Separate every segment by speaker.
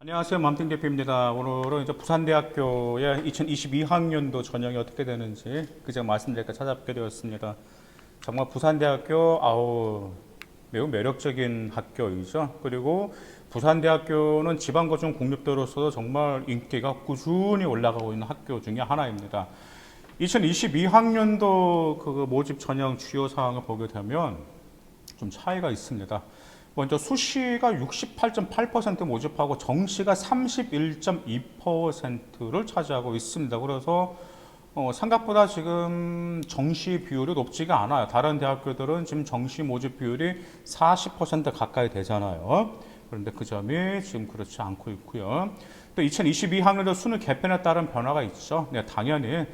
Speaker 1: 안녕하세요. 맘팅 대표입니다. 오늘은 이제 부산대학교의 2022학년도 전형이 어떻게 되는지 그저 말씀드릴까 찾아뵙게 되었습니다. 정말 부산대학교 매우 매력적인 학교이죠. 그리고 부산대학교는 지방고등 공립대로서도 정말 인기가 꾸준히 올라가고 있는 학교 중에 하나입니다. 2022학년도 그 모집 전형 주요 사항을 보게 되면 좀 차이가 있습니다. 먼저 수시가 68.8% 모집하고 정시가 31.2%를 차지하고 있습니다. 그래서 생각보다 지금 정시 비율이 높지가 않아요. 다른 대학교들은 지금 정시 모집 비율이 40% 가까이 되잖아요. 그런데 그 점이 지금 그렇지 않고 있고요. 또 2022학년도 수능 개편에 따른 변화가 있죠. 네, 당연히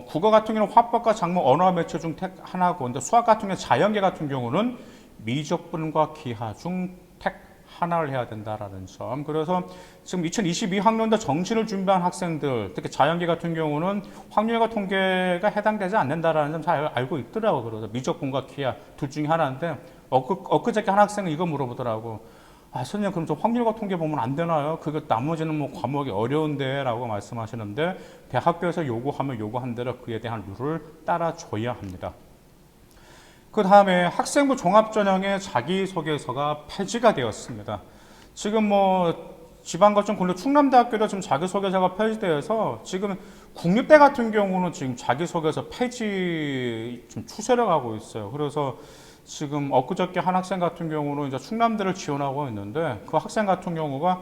Speaker 1: 국어 같은 경우는 화법과 작문 언어 매체 중 택 하나고, 근데 수학 같은 경우 자연계 같은 경우는 미적분과 기하 중 택 하나를 해야 된다라는 점. 그래서 지금 2022학년도 정시를 준비한 학생들, 특히 자연계 같은 경우는 확률과 통계가 해당되지 않는다라는 점 잘 알고 있더라고요. 그래서 미적분과 기하 둘 중에 하나인데 엊그저께 한 학생은 이거 물어보더라고. 선생님, 그럼 저 확률과 통계 보면 안 되나요? 그거 나머지는 뭐 과목이 어려운데 라고 말씀하시는데, 대학교에서 요구하면 요구한 대로 그에 대한 룰을 따라줘야 합니다. 그 다음에 학생부 종합전형의 자기소개서가 폐지가 되었습니다. 지금 지방거점 공립 충남대학교도 지금 자기소개서가 폐지되어서 지금 국립대 같은 경우는 지금 자기소개서 폐지 좀 추세를 가고 있어요. 그래서 지금 엊그저께 한 학생 같은 경우는 이제 충남대를 지원하고 있는데, 그 학생 같은 경우가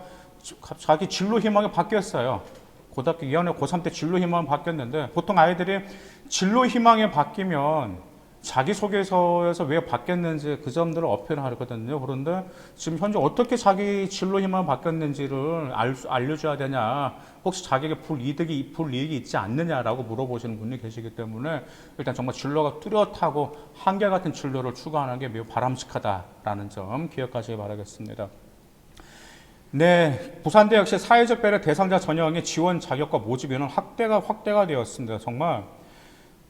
Speaker 1: 자기 진로 희망이 바뀌었어요. 고등학교 2학년 고3 때 진로 희망이 바뀌었는데, 보통 아이들이 진로 희망이 바뀌면 자기소개서에서 왜 바뀌었는지 그 점들을 어필을 하거든요. 그런데 지금 현재 어떻게 자기 진로 희망이 바뀌었는지를 알려줘야 되냐, 혹시 자기에게 불이익이 있지 않느냐라고 물어보시는 분이 계시기 때문에, 일단 정말 진로가 뚜렷하고 한결같은 진로를 추구하는 게 매우 바람직하다라는 점 기억하시기 바라겠습니다. 네, 부산대 역시 사회적 배려 대상자 전형의 지원 자격과 모집 인원 확대가 되었습니다. 정말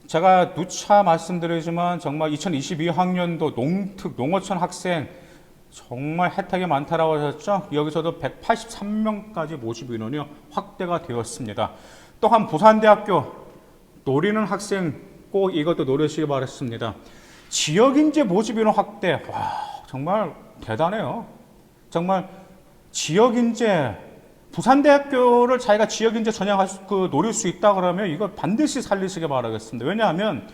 Speaker 1: 제가 누차 말씀드리지만 정말 2022학년도 농어촌 학생 정말 혜택이 많다라고 하셨죠. 여기서도 183명까지 모집 인원이 확대가 되었습니다. 또한 부산대학교 노리는 학생 꼭 이것도 노리시기 바랐습니다. 지역인재 모집 인원 확대, 정말 대단해요. 정말 지역인재, 부산대학교를 자기가 지역인재 전형할 노릴 수 있다 그러면 이거 반드시 살리시기 바라겠습니다. 왜냐하면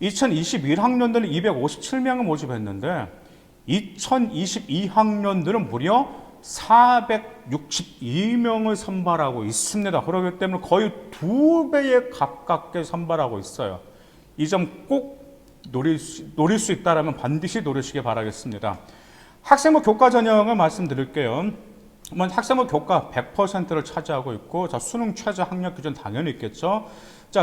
Speaker 1: 2021학년도는 257명을 모집했는데 2022학년도는 무려 462명을 선발하고 있습니다. 그렇기 때문에 거의 2배에 가깝게 선발하고 있어요. 이 점 꼭 노릴 수 있다면 반드시 노리시기 바라겠습니다. 학생부 교과 전형을 말씀드릴게요. 학생부 교과 100%를 차지하고 있고, 수능 최저 학력 기준 당연히 있겠죠.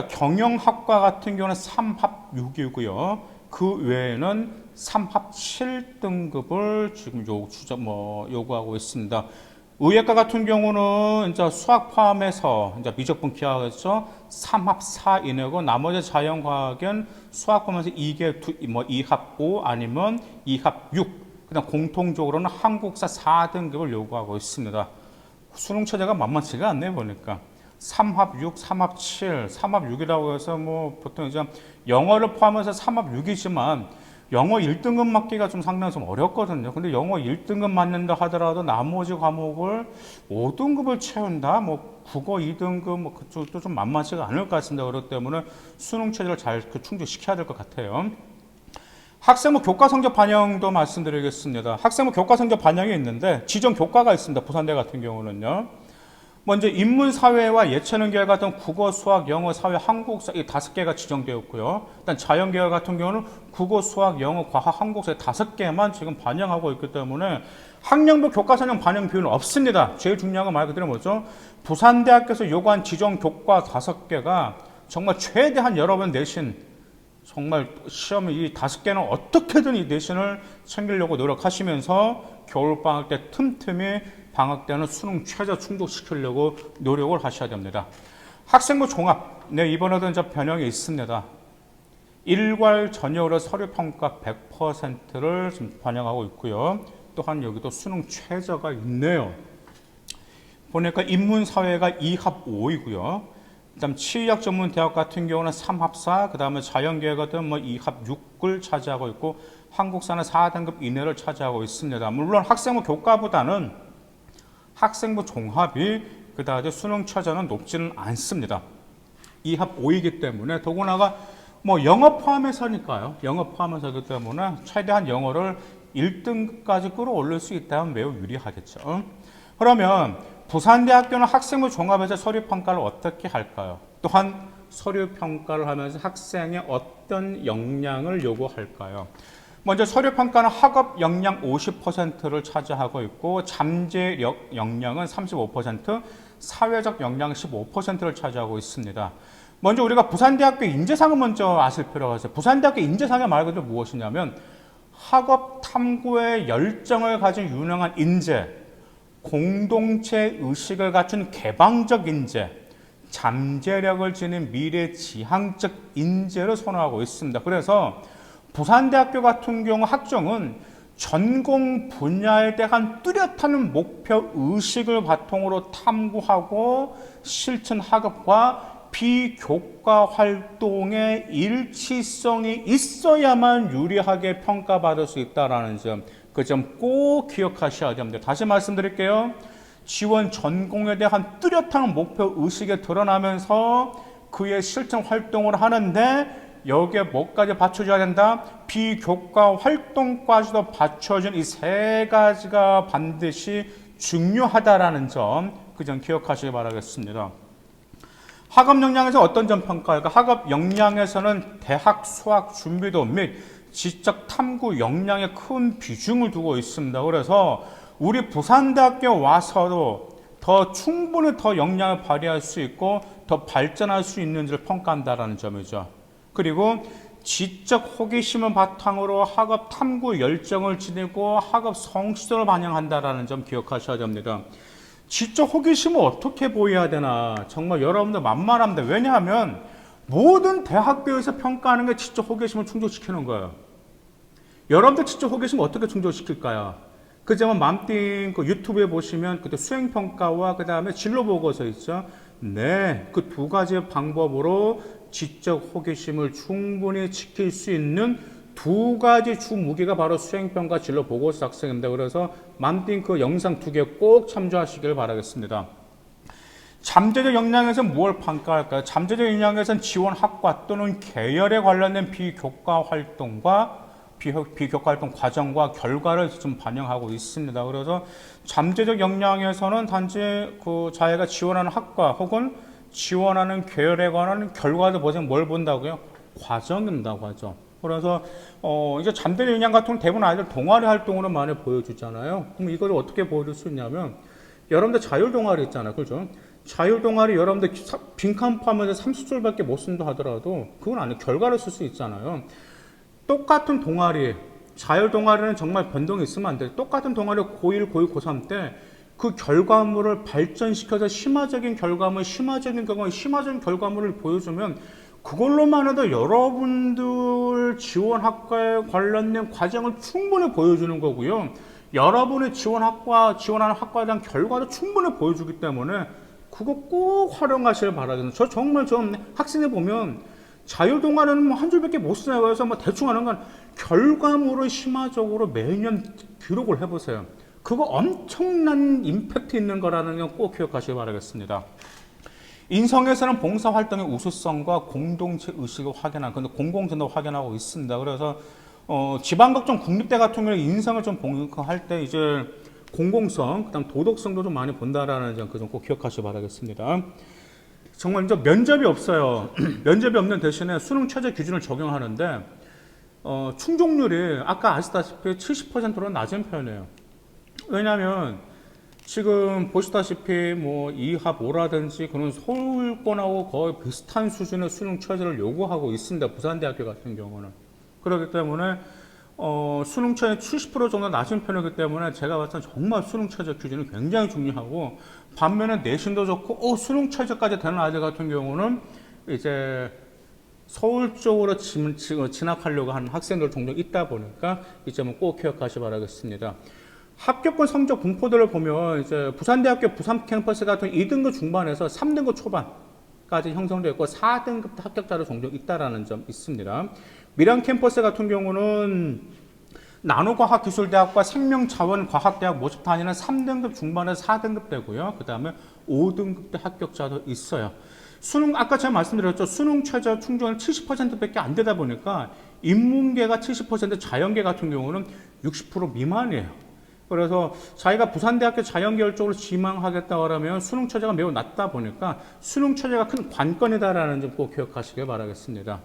Speaker 1: 경영학과 같은 경우는 3합6이고요. 그 외에는 3합 7등급을 지금 요구하고 있습니다. 의예과 같은 경우는 이제 수학 포함해서 이제 미적분 기하겠죠. 3합 4 이내고, 나머지 자연과학은 수학 포함해서 2합 5 아니면 2합 6. 그다음 공통적으로는 한국사 4등급을 요구하고 있습니다. 수능 체제가 만만치가 않네요, 보니까. 3합 6, 3합 7, 3합 6이라고 해서 보통 이제 영어를 포함해서 3합 6이지만 영어 1등급 맞기가 상당히 어렵거든요. 근데 영어 1등급 맞는다 하더라도 나머지 과목을 5등급을 채운다, 국어 2등급, 그쪽도 좀 만만치가 않을 것 같습니다. 그렇기 때문에 수능 체제를 잘 충족시켜야 될 것 같아요. 학생부 교과 성적 반영도 말씀드리겠습니다. 학생부 교과 성적 반영이 있는데 지정 교과가 있습니다. 부산대 같은 경우는요. 먼저 인문사회와 예체능계열 같은 국어, 수학, 영어, 사회, 한국사 이 5개가 지정되었고요. 일단 자연계열 같은 경우는 국어, 수학, 영어, 과학, 한국사 5개만 지금 반영하고 있기 때문에 학년부 교과 선형 반영 비율은 없습니다. 제일 중요한 건 말 그대로 뭐죠? 부산대학교에서 요구한 지정 교과 5개가 정말 최대한 여러 번 내신, 정말 시험을 이 5개는 어떻게든 이 내신을 챙기려고 노력하시면서 겨울방학 때 틈틈이 방학 때는 수능 최저 충족시키려고 노력을 하셔야 됩니다. 학생부 종합, 네, 이번에도 이제 변형이 있습니다. 일괄 전형으로 서류평가 100%를 지금 반영하고 있고요. 또한 여기도 수능 최저가 있네요. 보니까 인문사회가 2합 5이고요. 그다음 치의학 전문 대학 같은 경우는 3합 4, 그다음에 자연계획은 뭐 2합 6을 차지하고 있고 한국사는 4등급 이내를 차지하고 있습니다. 물론 학생부 교과보다는 학생부 종합이 그다지 수능 최저는 높지는 않습니다. 2합 5이기 때문에 더구나가 뭐 영어 포함해서니까요. 영어 포함해서기 때문에 최대한 영어를 1등급까지 끌어올릴 수 있다면 매우 유리하겠죠. 그러면 부산대학교는 학생부 종합에서 서류평가를 어떻게 할까요? 또한 서류평가를 하면서 학생의 어떤 역량을 요구할까요? 먼저 서류평가는 학업 역량 50%를 차지하고 있고 잠재 역량은 35%, 사회적 역량 15%를 차지하고 있습니다. 먼저 우리가 부산대학교 인재상을 먼저 아실 필요가 있어요. 부산대학교 인재상의 말 그대로 무엇이냐면 학업 탐구의 열정을 가진 유능한 인재, 공동체 의식을 갖춘 개방적 인재, 잠재력을 지닌 미래지향적 인재를 선호하고 있습니다. 그래서 부산대학교 같은 경우 학종은 전공 분야에 대한 뚜렷한 목표 의식을 바탕으로 탐구하고 실천 학업과 비교과 활동의 일치성이 있어야만 유리하게 평가받을 수 있다는 점, 그 점 꼭 기억하셔야 됩니다. 다시 말씀드릴게요. 지원 전공에 대한 뚜렷한 목표 의식에 드러나면서 그의 실천 활동을 하는데 여기에 뭐까지 받쳐줘야 된다? 비교과 활동까지도 받쳐준 이 세 가지가 반드시 중요하다라는 점, 그 점 기억하시기 바라겠습니다. 학업 역량에서 어떤 점 평가할까? 학업 역량에서는 대학 수학 준비도 및 지적 탐구 역량에 큰 비중을 두고 있습니다. 그래서 우리 부산대학교 와서도 더 충분히 더 역량을 발휘할 수 있고 더 발전할 수 있는지를 평가한다는 점이죠. 그리고 지적 호기심을 바탕으로 학업 탐구 열정을 지니고 학업 성취도를 반영한다는 점 기억하셔야 됩니다. 지적 호기심을 어떻게 보여야 되나 정말 여러분들 만만합니다. 왜냐하면 모든 대학교에서 평가하는 게 지적 호기심을 충족시키는 거예요. 여러분들 지적 호기심을 어떻게 충족시킬까요? 그 점은 맘띵 그 유튜브에 보시면 그때 수행평가와 그 다음에 진로보고서 있죠. 네, 그 두 가지 방법으로 지적 호기심을 충분히 지킬 수 있는 두 가지 주 무기가 바로 수행평가 진로보고서 작성입니다. 그래서 맘띵 그 영상 2개 꼭 참조하시길 바라겠습니다. 잠재적 역량에서 무엇을 평가할까요? 잠재적 역량에서는 지원 학과 또는 계열에 관련된 비교과 활동과 비교과 활동 과정과 결과를 좀 반영하고 있습니다. 그래서 잠재적 역량에서는 단지 그 자기가 지원하는 학과 혹은 지원하는 계열에 관한 결과를 보면 뭘 본다고요? 과정입니다, 과정. 그래서 이제 잠재적 역량 같은 경우는 대부분 아이들 동아리 활동으로 많이 보여주잖아요. 그럼 이걸 어떻게 보여줄 수 있냐면 여러분들 자율 동아리 있잖아요, 그렇죠? 자율 동아리 여러분들 빈칸 파면서 30줄밖에 못 쓴다 하더라도 그건 아니에요. 결과를 쓸 수 있잖아요. 똑같은 동아리, 자율 동아리는 정말 변동이 있으면 안 돼요. 똑같은 동아리 고1, 고2, 고3 때 그 결과물을 발전시켜서 심화적인 결과물을 보여주면 그걸로만 해도 여러분들 지원 학과에 관련된 과정을 충분히 보여주는 거고요. 여러분의 지원하는 학과에 대한 결과도 충분히 보여주기 때문에 그거 꼭 활용하시길 바라겠습니다. 저 정말 학생들 보면 자율 동아리는 뭐 한 줄밖에 못 써요. 그래서 뭐 대충 하는 건 결과물을 심화적으로 매년 기록을 해보세요. 그거 엄청난 임팩트 있는 거라는 건 꼭 기억하시기 바라겠습니다. 인성에서는 봉사활동의 우수성과 공동체 의식을 확인하고, 근데 공공전도 확인하고 있습니다. 그래서 지방극종 국립대 같은 경우는 인성을 좀 봉할 때 이제 공공성, 그다음 도덕성도 좀 많이 본다라는 점, 그 점 꼭 기억하시기 바라겠습니다. 정말 이제 면접이 없어요. 면접이 없는 대신에 수능 최저 기준을 적용하는데 충족률이 아까 아시다시피 70%로 낮은 편이에요. 왜냐하면 지금 보시다시피 뭐 2합 5라든지 그런 서울권하고 거의 비슷한 수준의 수능 최저를 요구하고 있습니다. 부산대학교 같은 경우는. 그렇기 때문에 수능 최저 70% 정도 낮은 편이기 때문에 제가 봤을 때 정말 수능 최저 기준이 굉장히 중요하고, 반면에 내신도 좋고 수능 최저까지 되는 아이들 같은 경우는 이제 서울 쪽으로 진학하려고 하는 학생들 종종 있다 보니까 이 점은 꼭 기억하시 바라겠습니다. 합격권 성적 분포들을 보면 이제 부산대학교 부산 캠퍼스 같은 2등급 중반에서 3등급 초반까지 형성되어 있고 4등급 합격자도 종종 있다라는 점 있습니다. 밀양 캠퍼스 같은 경우는 나노과학기술대학과 생명자원과학대학 모집 단위는 3등급 중반에서 4등급 되고요. 그 다음에 5등급 대 합격자도 있어요. 수능 아까 제가 말씀드렸죠. 수능 최저 충족은 70%밖에 안 되다 보니까 인문계가 70%, 자연계 같은 경우는 60% 미만이에요. 그래서 자기가 부산대학교 자연계열 쪽으로 지망하겠다 그러면 수능 최저가 매우 낮다 보니까 수능 최저가 큰 관건이다라는 점 꼭 기억하시길 바라겠습니다.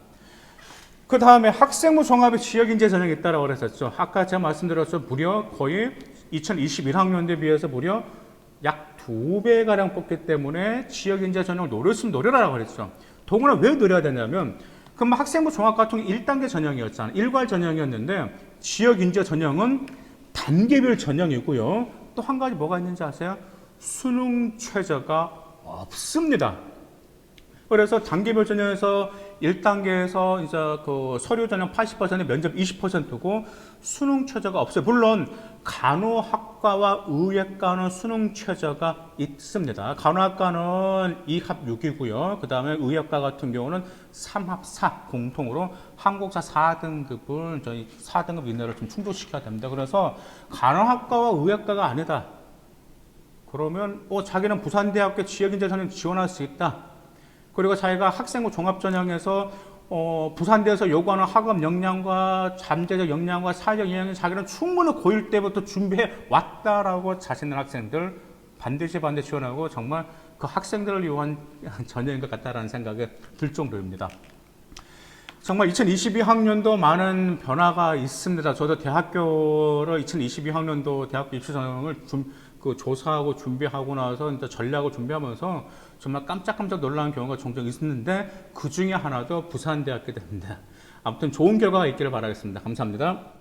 Speaker 1: 그 다음에 학생부 종합의 지역인재 전형이 있다고 그랬었죠. 아까 제가 말씀드렸죠. 무려 거의 2021학년도에 비해서 무려 약 2배가량 뽑기 때문에 지역인재 전형을 노렸으면 노려라라고 그랬죠. 더구나 왜 노려야 되냐면 그럼 학생부 종합 같은 게 1단계 전형이었잖아요. 일괄 전형이었는데 지역인재 전형은 단계별 전형이고요. 또 한 가지 뭐가 있는지 아세요? 수능 최저가 없습니다. 그래서 단계별 전형에서 1단계에서 이제 그 서류 전형 80%, 면접 20%고 수능 최저가 없어요. 물론 간호학과와 의예과는 수능 최저가 있습니다. 간호학과는 2합 6이고요. 그 다음에 의예과 같은 경우는 3합 4 공통으로 한국사 4등급을 저희 4등급 이내로 좀 충족시켜야 됩니다. 그래서 간호학과와 의예과가 아니다. 그러면 자기는 부산대학교 지역인재 전형 지원할 수 있다. 그리고 자기가 학생부 종합전형에서 부산대에서 요구하는 학업 역량과 잠재적 역량과 사회적 역량이 자기는 충분히 고1 때부터 준비해 왔다라고 자신의 학생들 반드시 지원하고 정말 그 학생들을 위한 전형인 것 같다라는 생각이 들 정도입니다. 정말 2022학년도 많은 변화가 있습니다. 저도 대학교를 2022학년도 대학교 입시 전형을 조사하고 준비하고 나서 이제 전략을 준비하면서 정말 깜짝깜짝 놀라는 경우가 종종 있었는데 그 중에 하나도 부산대학교 때입니다. 아무튼 좋은 결과가 있기를 바라겠습니다. 감사합니다.